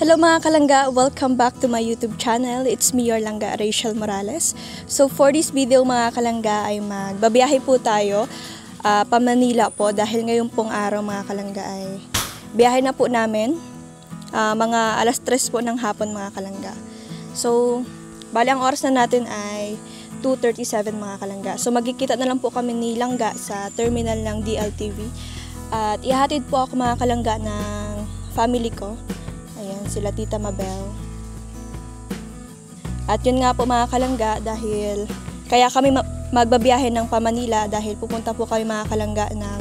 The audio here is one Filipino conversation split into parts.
Hello mga kalangga! Welcome back to my YouTube channel. It's me, your langga, Rachel Morales. So for this video mga kalangga ay magbabiyahe po tayo pa Manila po dahil ngayon pong araw mga kalangga ay biyahe na po namin mga alas 3 po ng hapon mga kalangga. So bali ang oras na natin ay 2:37 mga kalangga. So magkikita na lang po kami ni Langga sa terminal ng DLTV at ihatid po ako mga kalangga ng family ko. Ayan, sila Tita Mabel. At yun nga po mga kalangga dahil kaya kami magbabiyahe ng pa Manila dahil pupunta po kami mga kalangga ng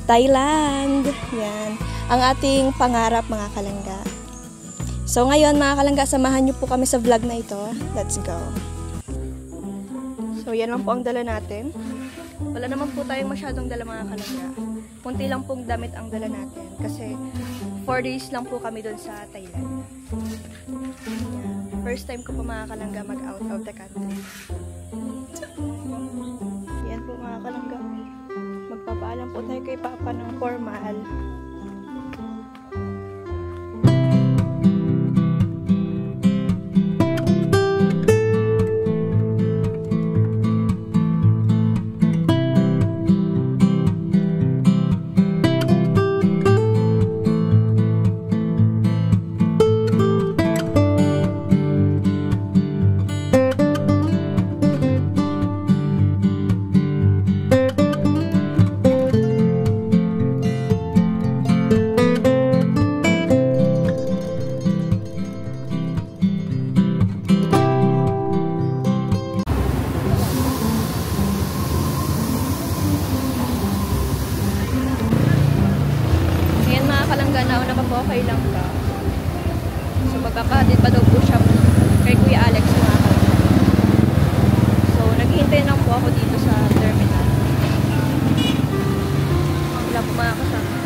Thailand. Yan, ang ating pangarap mga kalangga. So ngayon mga kalangga, samahan niyo po kami sa vlog na ito. Let's go. So yan lang po ang dala natin. Wala naman po tayong masyadong dala mga kalangga. Kunti lang pong damit ang dala natin kasi 4 days lang po kami doon sa Thailand. First time ko po mga kalangga mag-out of the country. Yan po mga kalangga. Magpapaalam po tayo kay Papa ng formal. Nauna pa po kay Langga. So magkakatid pa daw po siya kay Kuya Alex mga kalangga. So naghihintay lang po ako dito sa terminal. Wala po mga kasama.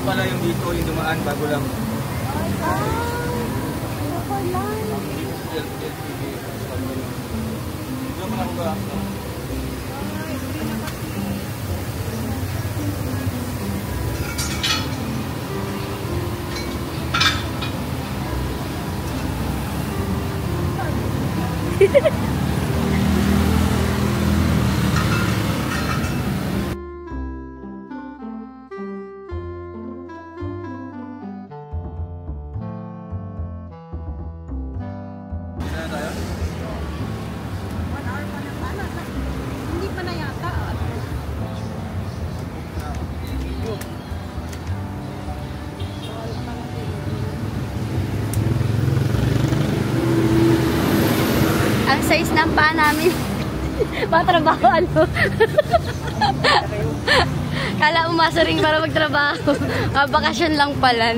Pala yung dito, yung dumaan bago lang. Size ng paa namin. Matrabaho ano. Kala umasa rin para magtrabaho. Bakasyon lang pala.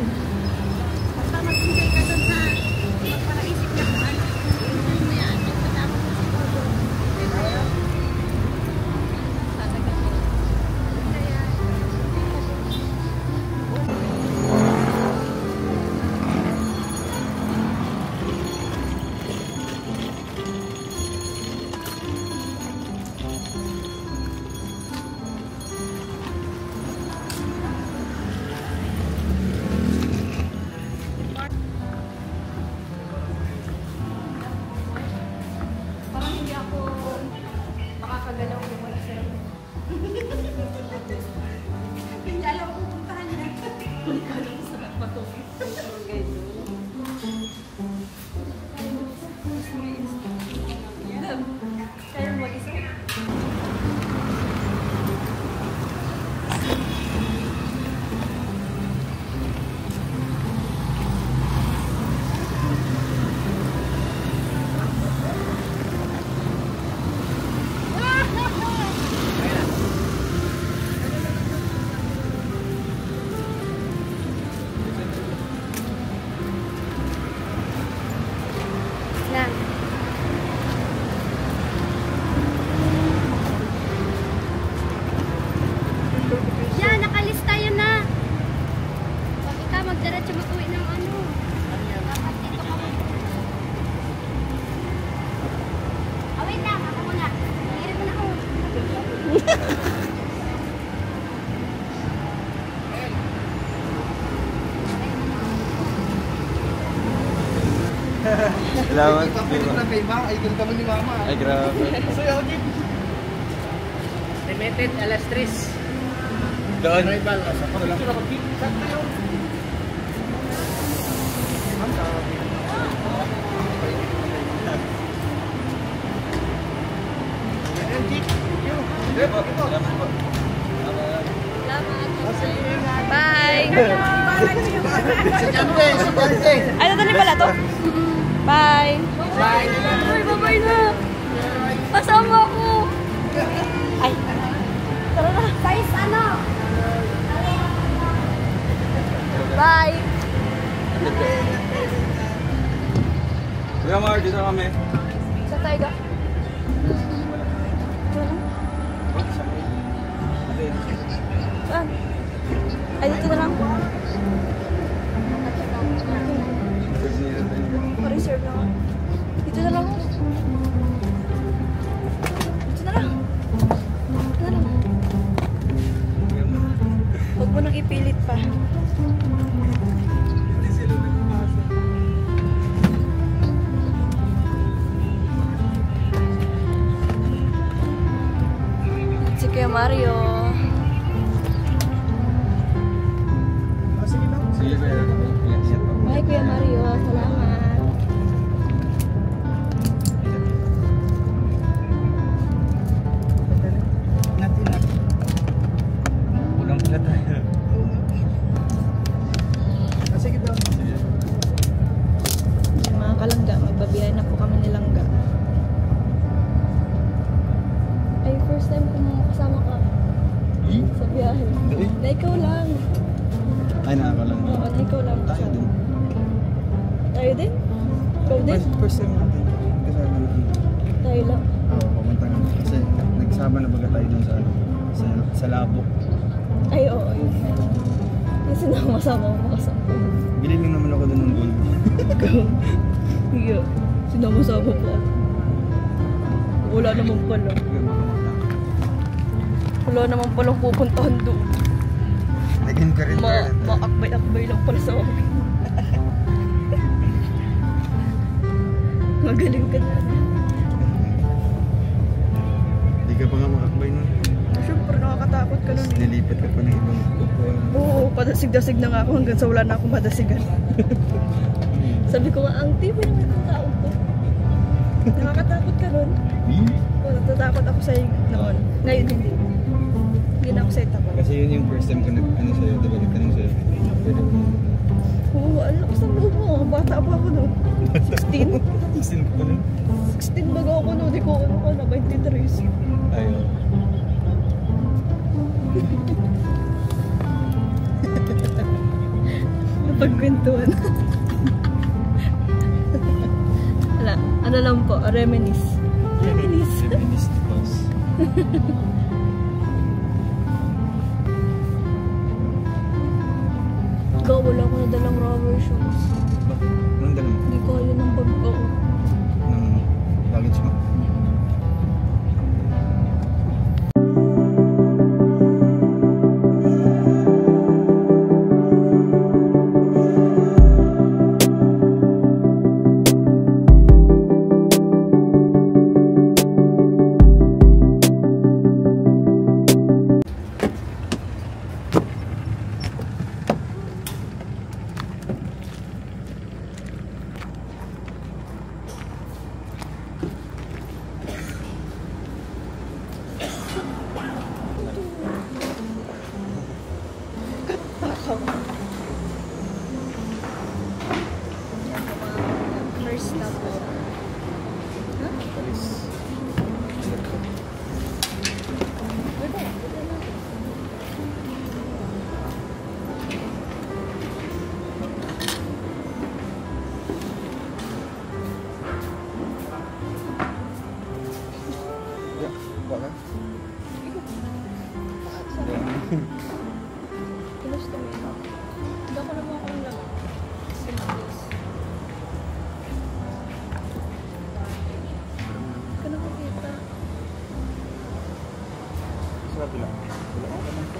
Salamat. Idol kami ni Mama. Ay, grabe. Limited, alas 3. Doon. Rival. Sakto yun. Salamat po. Bye! Si Jante, si Jante. Ay, tatalim pala to? Bye! Bye. Bye na. Kasama ko. Ay! Tara na! Size ano? Bye. Kuya Mar, dito kami. Sa Taiga? Saan? Ay, dito na lang. Pa-reserve lang. Dito na lang. Dito na lang. Dito na lang. Huwag mo nang ipilit pa. Si Kuya Mario. Sige, kuya. Ingat po. Bye, Kuya Mario. Salamat. Pulang pala tayo. Sige daw. Mga kalangga, magbabiyahe na po kami ni Langga. Ay, first time ko kasama ka sa biyahe. Hindi. Na ikaw lang. Ay, nakakalang. Oo, na ikaw lang. Tayo din. Tayo din? Ikaw din? First time natin. Kasama natin. Tayo lang. Oo, pumunta kami. Kasi nagsama na baga tayo dun sa Labok. Ay, oo, yun. Yung sinama-sama mo kasama. Bili lang naman ako dun ng gold. Ikaw. Iya. Sinama-sama po. Wala naman pala. Wala naman palang pupuntahan doon. Naging ka rin. Maakbay-akbay lang pala sa akin. Magaling ka na. Hindi ka pa nga makakbay nun. Siyempre, nakakatakot ka nun. Nilipat ka pa ng ibang upuan. Oo, padasig-dasig na nga ako hanggang sa wala na akong madasigan. Sabi ko nga, ang tibay naman ng tao to. Nakakatakot ka nun. Oo, natatakot ako sa'yo noon. Ngayon hindi. Hindi na ako sa'yo takot. Kasi yun yung first time ko nag-ano sa'yo, diba nagtanong sa'yo. Pwede mo. Oo, ang lakas ng loob mo. Bata pa ako no. 16. 16 ko pa nun. 16 baga ako no. Di ko ano ka na, 23. Tayo. Napagkwentuhan. Wala, ano lang po, reminisce. Reminisce. Reminisce boss. Ikaw, wala ko na dalang rubber shoes. Anong dalang? Hindi ko yun ang bag ko. Ng luggage mo? First stop. Alis. Baka? Gusto mo yun? Hindi ako naman akong lang. Ka nakakita. Sabi lang. Wala ka naman po.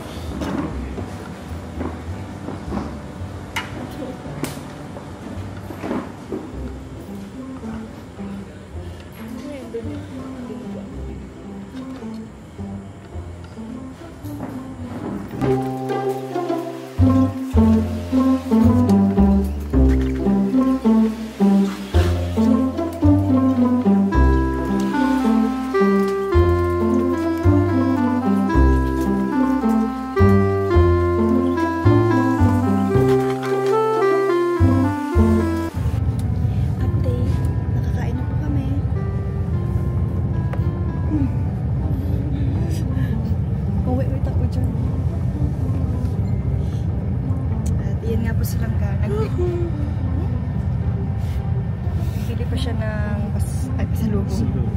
siya ng pasalubong.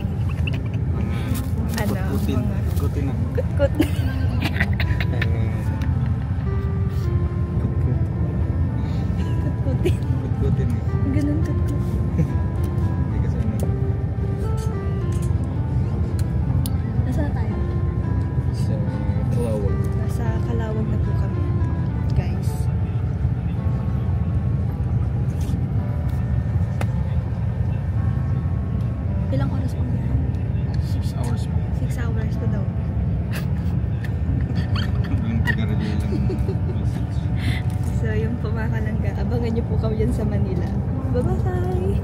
Ano? Kutin. Mga Kutin na. kutkut. Kutkutin. Kutin. Ganun kutkut. Hindi kasi ano. Nasaan tayo? Sa Kalawag. Nasa Kalawag na po kami, guys. Ilang oras pang biyahe? 6 hours pa. 6 hours pa daw. Hanggang taga-relay lang. So, yung pumakalangga, abangan niyo po kami dyan sa Manila. Bye-bye!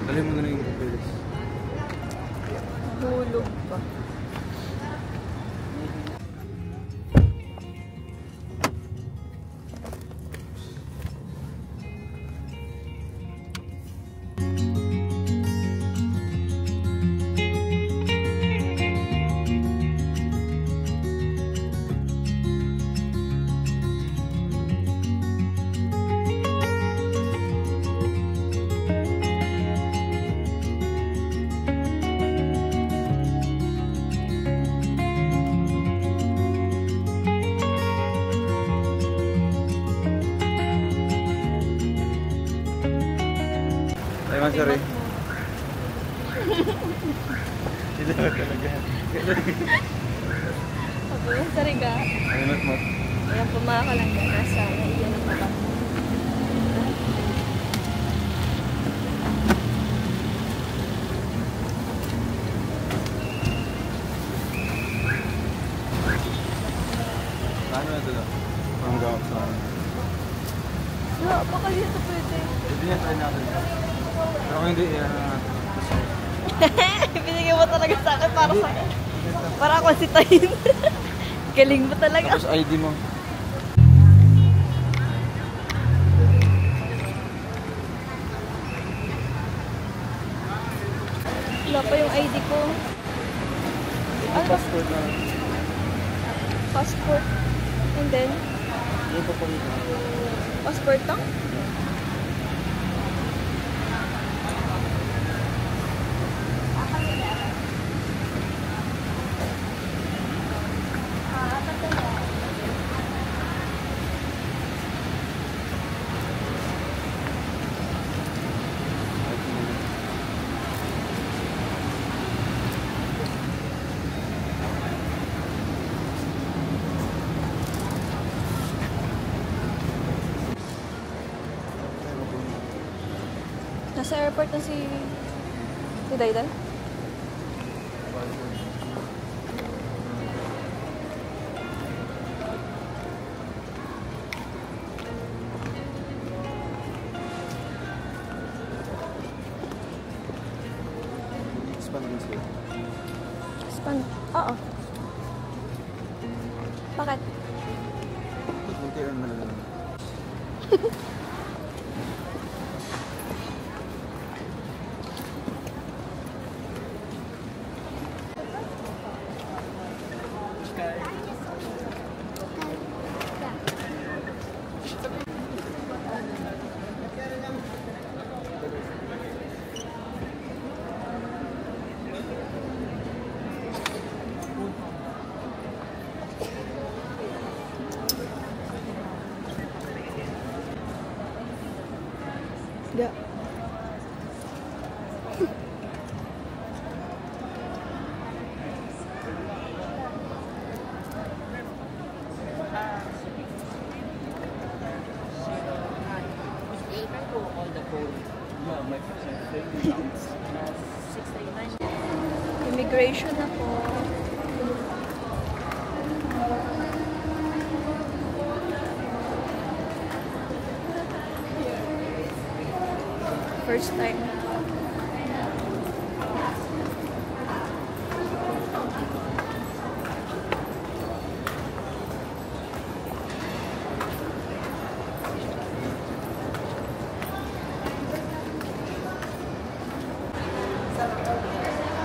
Dali mo na yung papeles. Hulog pa. Ay, masari. Sila ba talaga? Okay, sariga. Ay, mat. Ayan po mga kalangga, nasa iyan ang baba. Paano na ito daw? Ang gawak sa akin. Yeah, baka dito pwede. Hindi niya try natin. Pero kung hindi, yan na natin. Binigyan mo talaga sa akin para sa akin. Para ako si Tayin. Galing mo talaga. Tapos ID mo. Wala pa yung ID ko. Ano ba? Passport na. Passport. And then, Hindi pa pang ito. passport lang? Nasa airport na si Daydan? Span naman sila. Span? Oo. Bakit? Munti lang na lang. Ga. Immigration na po. First time.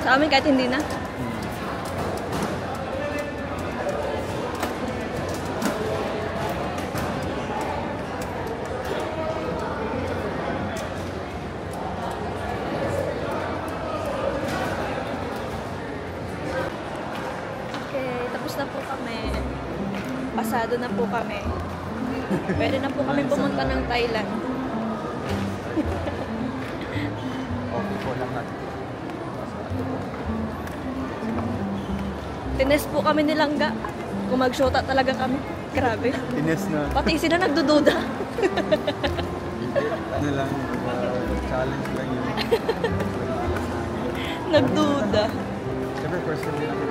Sa amin kahit hindi na. Okay, tapos na po kami. Pasado na po kami. Pwede na po kami pumunta ng Thailand. Okay po lahat. Tines po kami nilangga. Kung mag-shota talaga kami. Grabe. Ines na. Pati sila nagdududa. Ano lang, challenge lang yun. Nagduda. Siyempre, first time din ako.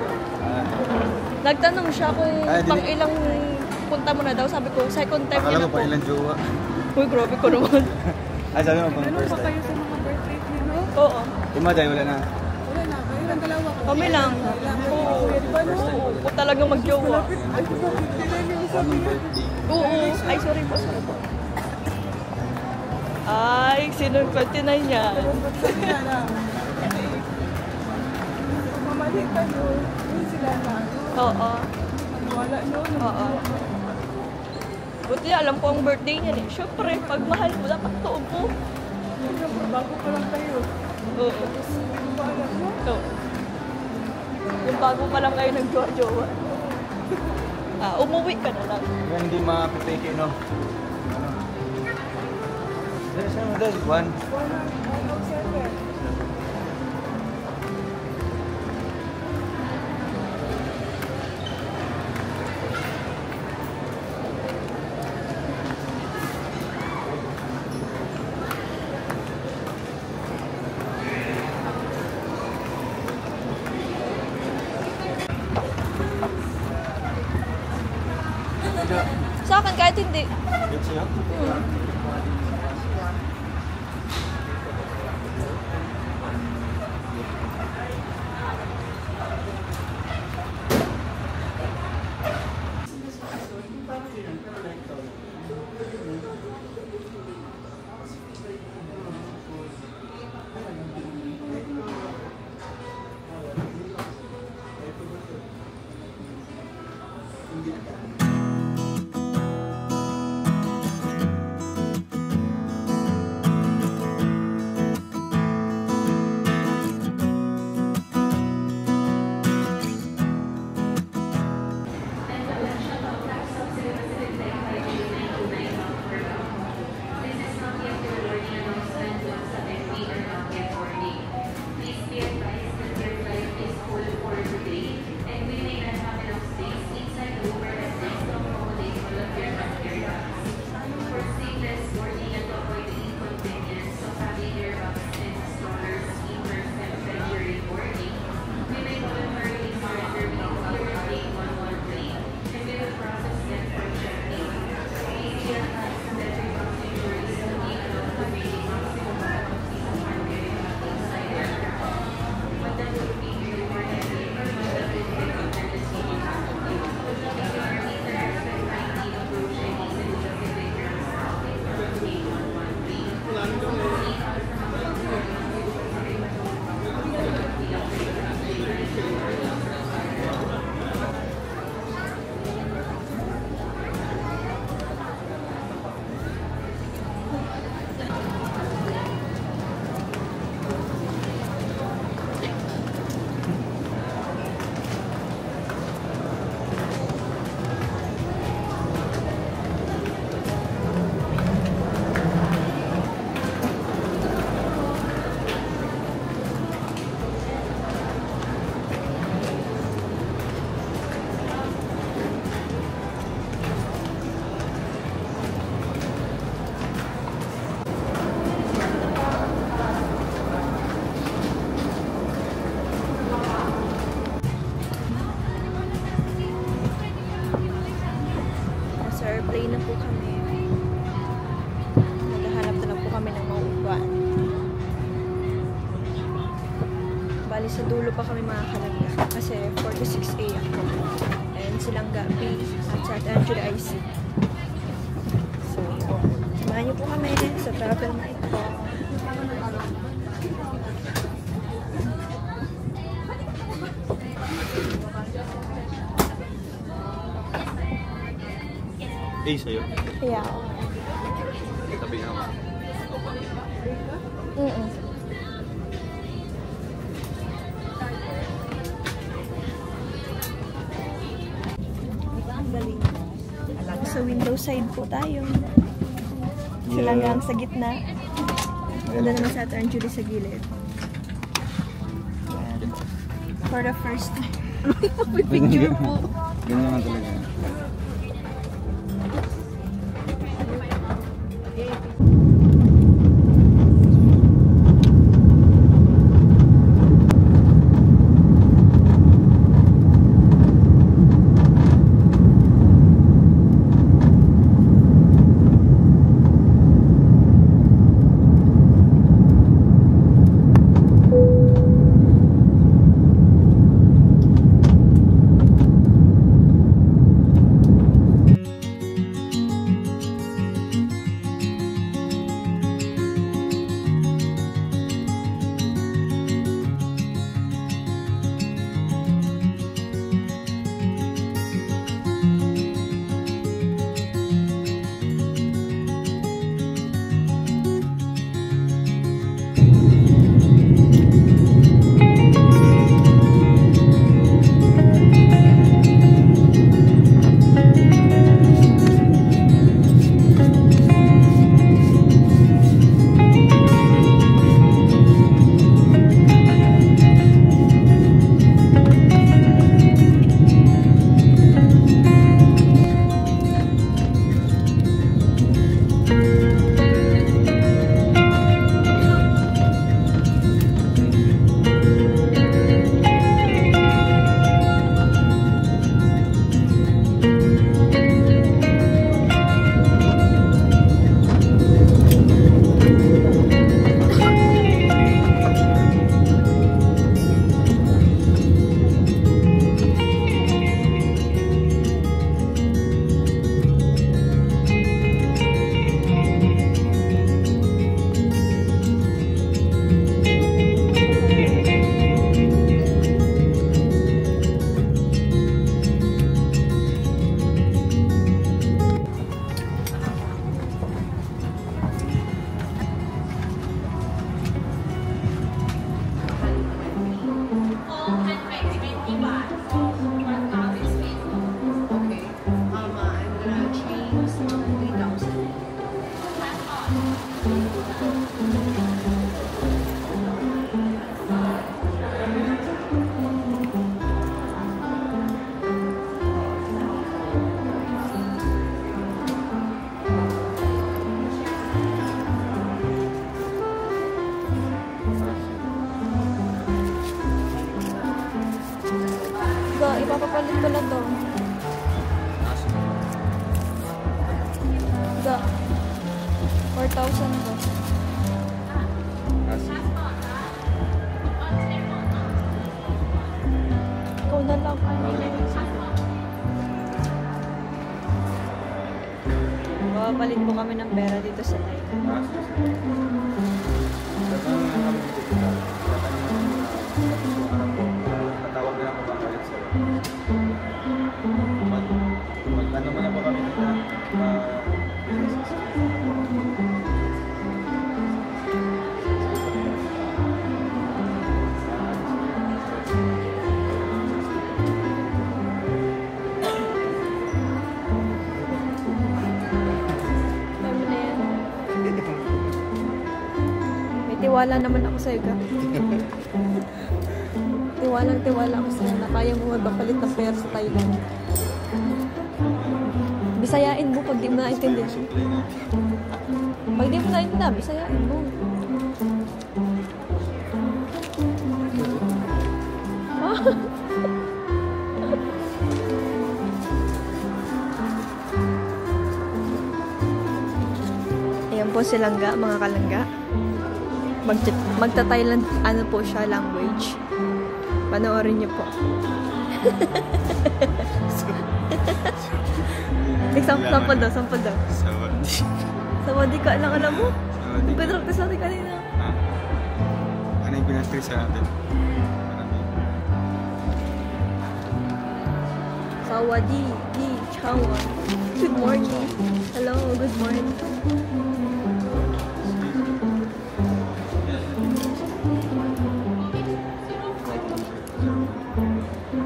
Nagtanong siya kung Ay, pang ilang punta mo na daw. Sabi ko, second time Akala niya mo na pa po. ilang jowa. Uy, grabe ko naman. Ay, sabi mo pang first time. sa mga birthday nyo? Oo. Yung mga wala na. Wala na. Kayo lang dalawa ko. Kami lang. Oo. Oo. Kung talagang mag-jowa. Ay, ko ba? Hindi lang yung isa Anong birthday? Oo. Ay, sorry po. Sorry po. Ay, sino yung 29 niya? na. Mamalik kayo. Yun sila na. Oo. Wala no. Oo. Buti alam ko ang birthday niya eh. Siyempre, pag mahal mo, dapat tuog mo. Bago pa lang kayo. Oo. Hindi pa alam mo. So, yung bago pa lang kayo nag-jowa-jowa. Umuwi ka na lang. Kaya hindi mapipeke, no? Ano? There's ano doon? One. 107. Sa akin, kahit hindi. Good sa'yo? nasa dulo pa kami mga kalangga. Kasi 46 a.m. And Silangga B at St. Angela IC. So, samahan niyo po kami sa travel na ito. Sa'yo? Yeah. Tabi na ako. Sa window side po tayo. Silanggang sa gitna. Ganda naman sa St. Angela sa gilid. Yan. For the first time. May picture po. Ganyan naman talaga. Ipapapalit ko na to. Ga. 4,000 to. Ikaw na lang. Papalit po kami ng pera dito sa Thailand. Patawag na ako bakalit sa'yo. Ano mo na ba kami dito? Tiwala naman ako sa'yo, Ga. Tiwala ako sa'yo na kaya mo magpapalit ng pera sa Thailand. Bisayain mo pag di mo naintindihan. Pag di mo naintindihan, bisayain mo. Ayan po si Langga, mga kalangga. Magta-Thailand, ano po siya, language. Panoorin niyo po. Sample daw. Sawadee. Sawadee ka lang, alam mo? Sawadee. Pinractice natin kanina. Ano yung pinag-practice natin? Sawadee, di, chawa. Good morning. Hello, good morning.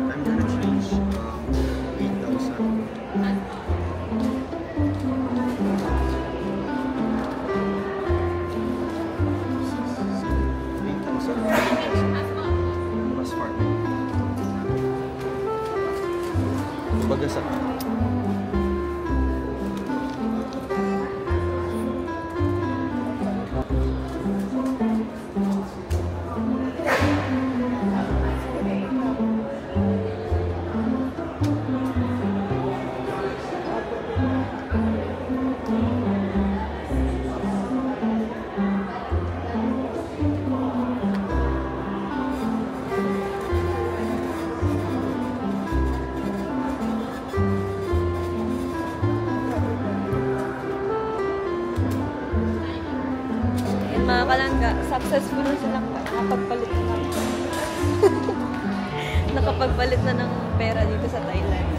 I'm gonna change 8,000. Mas far. Bagasak. Mga kalangga, successful na silang nakapagpalit na nakapagpalit na ng pera dito sa Thailand.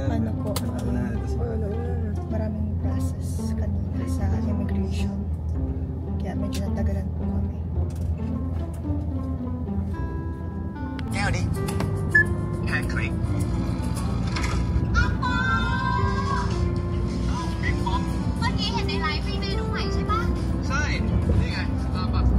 Ano po, maraming process kanina sa immigration. Kaya medyo natagalan po kami. Howdy. Patrick. เมื่อกี้เห็นในไลฟ์มีเมนูใหม่ใช่ปะ ใช่ นี่ไง Starbucks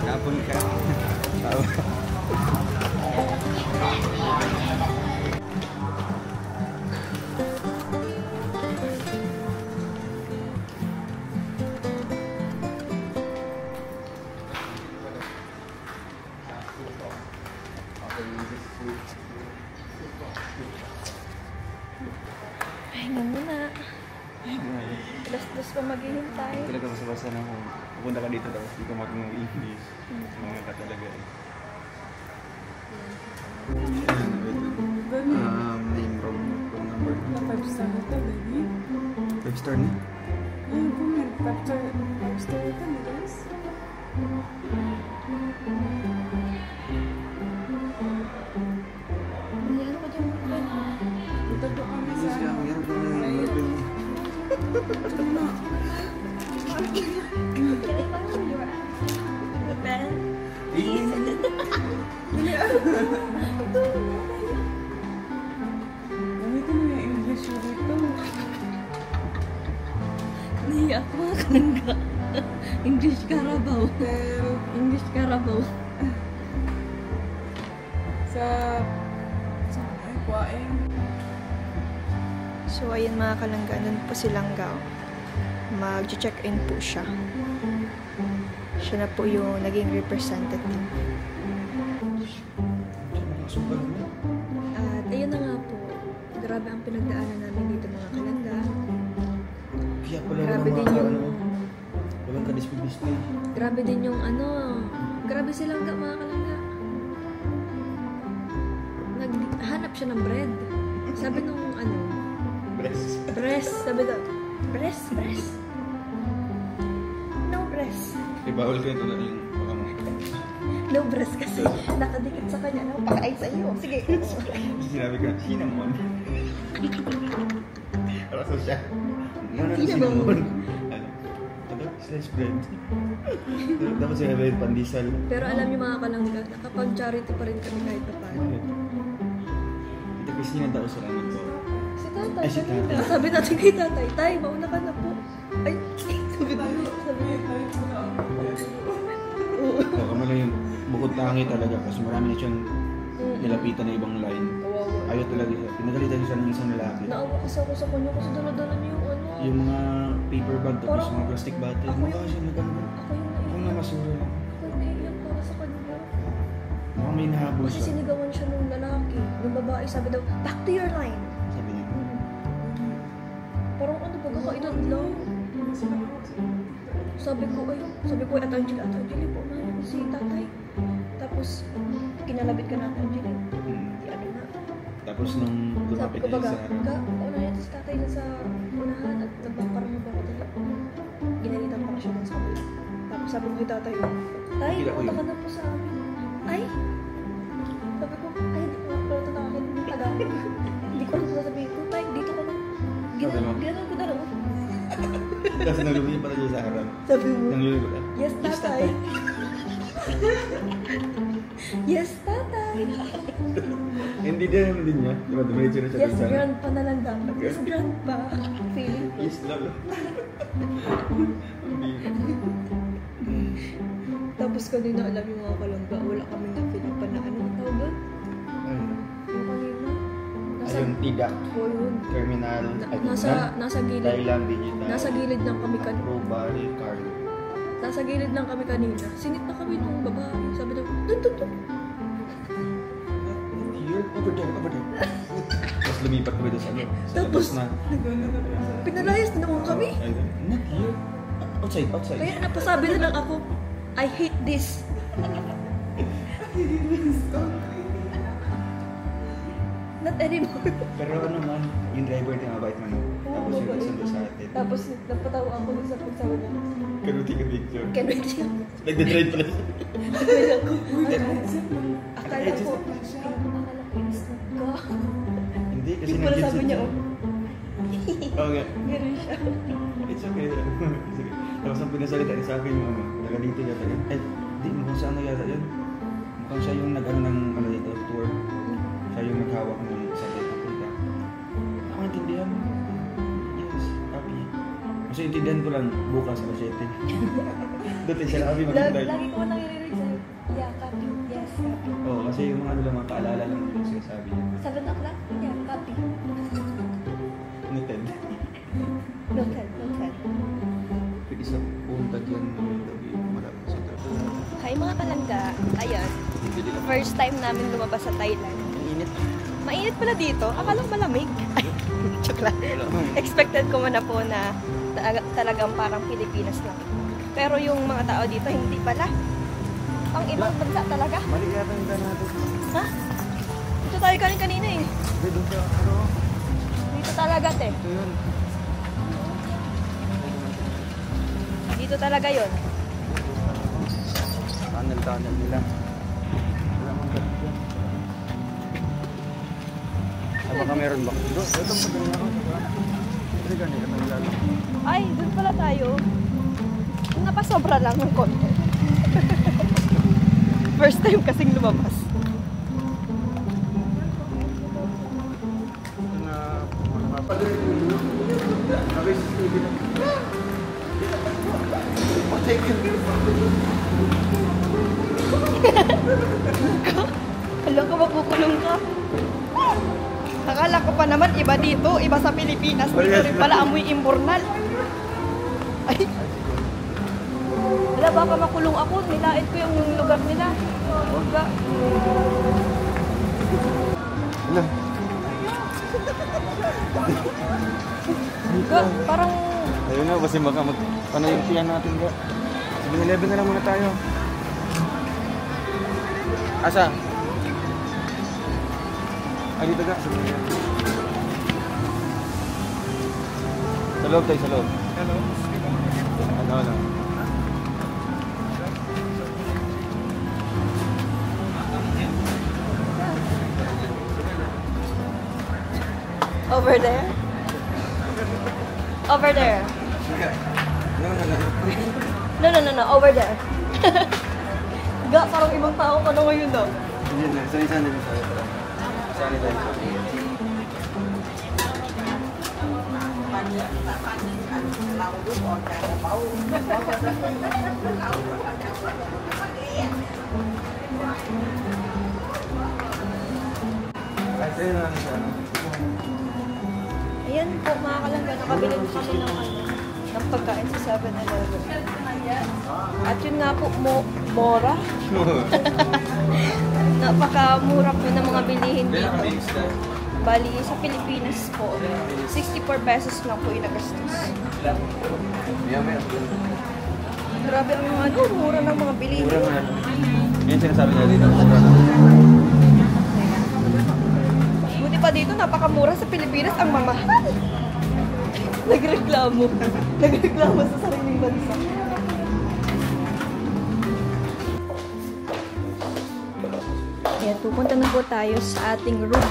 Kapon ka. Ay, muna. Dos pa maghihintay. Talaga basta-basta na kung pupunta ka dito tapos di ka marunong English. Mga ka talaga eh. Name, phone number. Na 5-star na to, baby. 5-star na? Ay, kumin. 5-star na to, guys. Dito po kami sa... Meron pa na yung open. Gamitin mo yung English mo dito. Nahiya ako mga kalangga. English Carabao. English Carabao. Sa Kuwaeng. So, ayun mga kalangga, nun po si Langga. Mag-check-in po siya. Siya na po yung naging representative. At ayun na nga po. Grabe ang pinagdaanan namin dito mga kalangga. Kaya pala Grabe naman din yung... walang ka-display. Grabe din yung ano. Grabe si Langga mga kalangga. Naghanap siya ng bread. Sabi nung ano. Breast. Sabi daw. Breast. No breast. Ibawal ka ito na yung baka mo. No breast kasi nakadikit sa kanya. Napakain sa iyo. Sige. Sinabi ka, cinnamon. Araso siya. Cinnamon. Ano? Sliced bread. Tapos sinabi yung pandesal. Pero alam niyo mga kalangga, nakapag-charity pa rin kami kahit pa paano. Ito kasi daw sa amin ko. Si tatay, Ay, si kanina. tatay. Sabi natin kay tatay, tay, mauna ka na po. Ay, sabi ko. O kamo lang yung bukod tangi talaga kasi marami na siyang nilapitan na ibang line. Ayaw talaga siya. Pinagalitan siya ng isang lalaki. Naawa kasi ako sa kanya kasi dala-dala niya yung ano. Yung mga paper bag tapos Parang- mga plastic bottle. Ako Mukha yung- siya naganda. Ako yung Kung naiiyak. nakasura lang. Ako yung naiiyak para sa kanya. Mukhang may nahabol Kasi siya. sinigawan siya nung lalaki. Yung babae sabi daw, back to your line. Sabi niya. Parang ano, pagkakaedad lang. Sabi ko, Ate Angeli po, unahin mo si tatay. Tapos, kinalabit ka na, Ate Angeli. Di ano na. Tapos nung Sabi lumapit ko niya baga, sa... unahin natin si tatay na sa unahan at parang nabako talaga. Ginalitan pa siya ng sabi. Tapos sabi ko kay tatay, tay, Kila ko punta yun. ka na po sa amin. Ay! Sabi ko, ay, hindi ko nga pala tatakin ng Tagalog. Hindi ko alam kung sasabihin ko, tay, dito ka na. Sabi mo? Ginagawa ko na lang. Kasi naglumi pala siya sa harap. Sabi mo, Naglumi pala. yes, tatay. Yes, tatay. Hindi din naman din niya. Diba, dumiretso na siya Yes, dun sa... grandpa na lang dapat. Yes, grandpa. Feeling ko. Yes, lolo. Tapos kanina, alam yung mga kalangga, wala kaming na-feel pa na ano ang tawag doon? Yung kanina. Ayun, TIDAC. Oh, yun. Terminal. Nasa gilid. Thailand Digital. Nasa gilid lang kami kanina. Approval card. Nasa gilid lang kami kanina. Sinit na kami nung babae. Sabi daw, dun. Here? Over there. Tapos lumipat kami doon sa ano. Sa Tapos, labas na. Pinalayas na naman kami. Ayun. Not here. Outside. Kaya napasabi na lang ako, I hate this. Not anymore. Pero ano man, yung driver din mabait man. Tapos napatawa ako dun sa pagsawa niya. Karuti ka picture. Kaya siya. Nagda-drive pala siya. Akala ko, instant ka. Hindi, kasi Yung pala sabi niya, oh. Oo nga. Ganun siya. It's okay. It's okay. Tapos ang pinasalita niya sa akin yung taga dito yata yun. Eh, di, mukhang sa ano yata yun. Mukhang siya yung nag-ano ng ano dito, tour. Siya yung naghawak ng sakit ng kita. Ako intindihan. Yes, happy. Kasi intindihan ko lang bukas sa 7. Doon siya happy mag-drive. Lagi ko nangyarinig sa'yo. Yeah, copy. Yes, copy. Oo, kasi yung mga ano lang, mga paalala lang yung sinasabi niya. 7 o'clock? Yeah, copy. Noted. Noted, noted. Pwede sa punta dyan ng gabi. Maraming sa trabaho. Hi mga kalangga. Ayun. First time namin lumabas sa Thailand. Init. Mainit pala dito. Akala ko malamig. Ay, joke lang. Expected ko man na po na talagang parang Pilipinas lang. Pero yung mga tao dito, hindi pala. Ang ibang bansa talaga. Mali yata yung gano'n natin. Ha? Dito tayo kanina eh. Hindi, doon sa ano. Dito talaga te. Ito yun. Dito talaga yon. Tunnel nila. Wala mong gabi dyan. Ah, baka meron ba? Ito magaling ako. Kasi ganito ang lalo. Ay, doon pala tayo. Napasobra lang ng konti. First time kasing lumabas. Alam ko, makukulong ka. Akala ko pa naman iba dito, iba sa Pilipinas. Dito rin pala amoy imburnal. Ay. Wala, baka makulong ako. Nilait ko yung lugar nila. Huwag ka. Wala. Ka, parang... Ayun na, kasi baka paano yung tiyan natin ba? 7-Eleven na lang muna tayo. Asa? Ay, dito ka. 7-Eleven. Sa loob tayo, sa loob. Hello? Ano? Over there? Over there. No. Over there. Ga, parang ibang tao ka na ngayon daw. Hindi na, saan din tayo. Saan din tayo. Ay, sa'yo na lang siya. Ayan po mga kalangga, nakabili po kami ng pagkain sa 7-Eleven. At yun nga po, mora. Napakamura po ng mga bilihin dito. Bali, sa Pilipinas po, 64 pesos lang po yung nagastos. Grabe ang mga mura ng mga bilihin. Mura man. Yan sinasabi nila dito. Buti pa dito, napakamura. Sa Pilipinas, ang mamahal. Nagreklamo sa sariling bansa. Ayan, pupunta na po tayo sa ating room.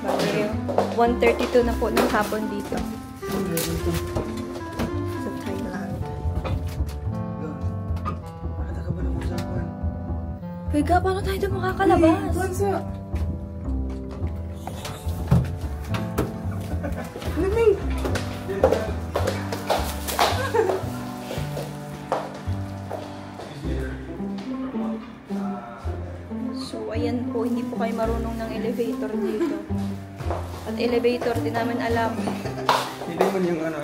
Bali, 1:32 na po ng hapon dito. Sa Thailand. Nakata ka ba ng usapan? Vega, paano tayo doon makakalabas? Bansa! So, ayan po, hindi po kayo marunong ng elevator dito. At elevator, di namin alam. Hindi man yung ano.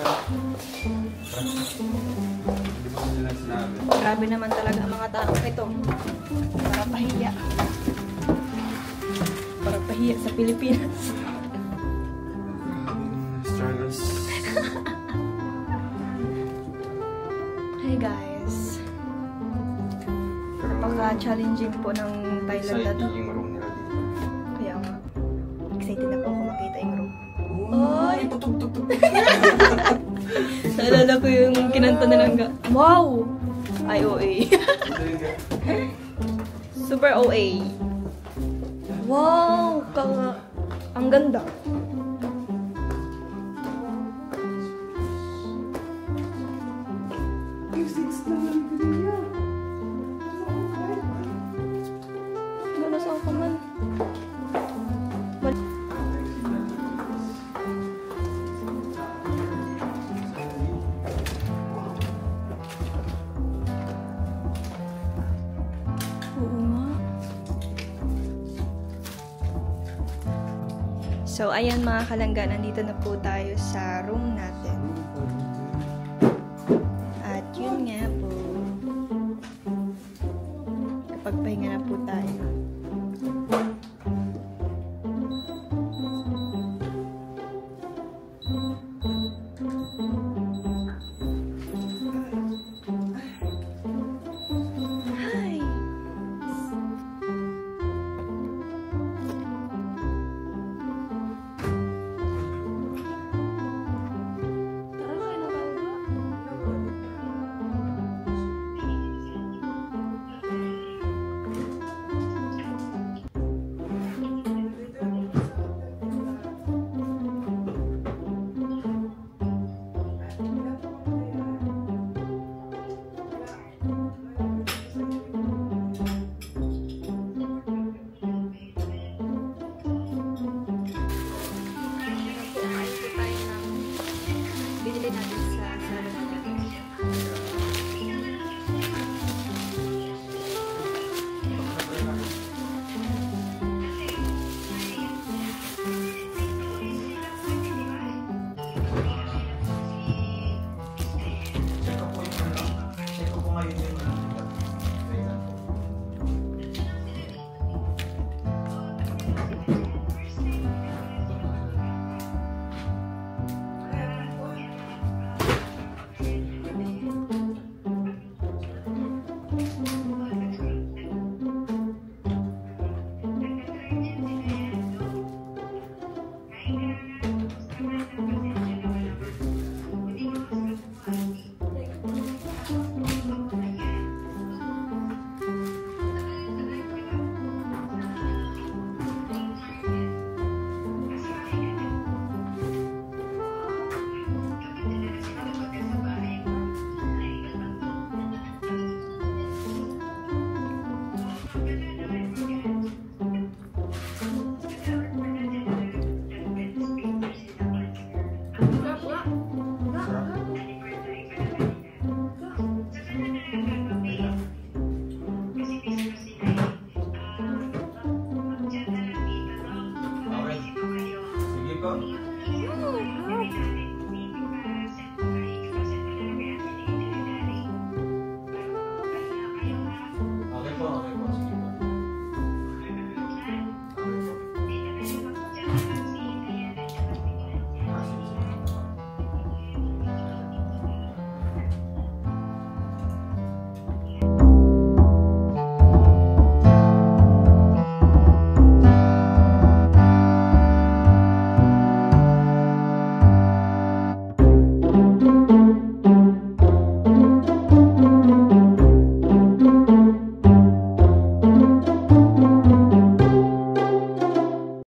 Hindi mo nila sinabi. Grabe naman talaga ang mga tao ito. Para pahiya. Para pahiya sa Pilipinas. Struggles. Hey guys. Napaka-challenging po ng Thailand na to. Exciting yung room nila dito. Kaya nga, excited na po ako makita yung Naalala ko yung kinanta na lang wow! IOA. Super OA. Wow! Ang ganda. Gano'n saan ka man? Oo nga. So, ayan mga kalangga, nandito na po tayo sa room natin. At yun nga po. Kapagpahinga na po tayo. Hi! Tara, kain na tayo ba? Binili natin sa salon. Check ko po ngayon yung Okay. Sige po.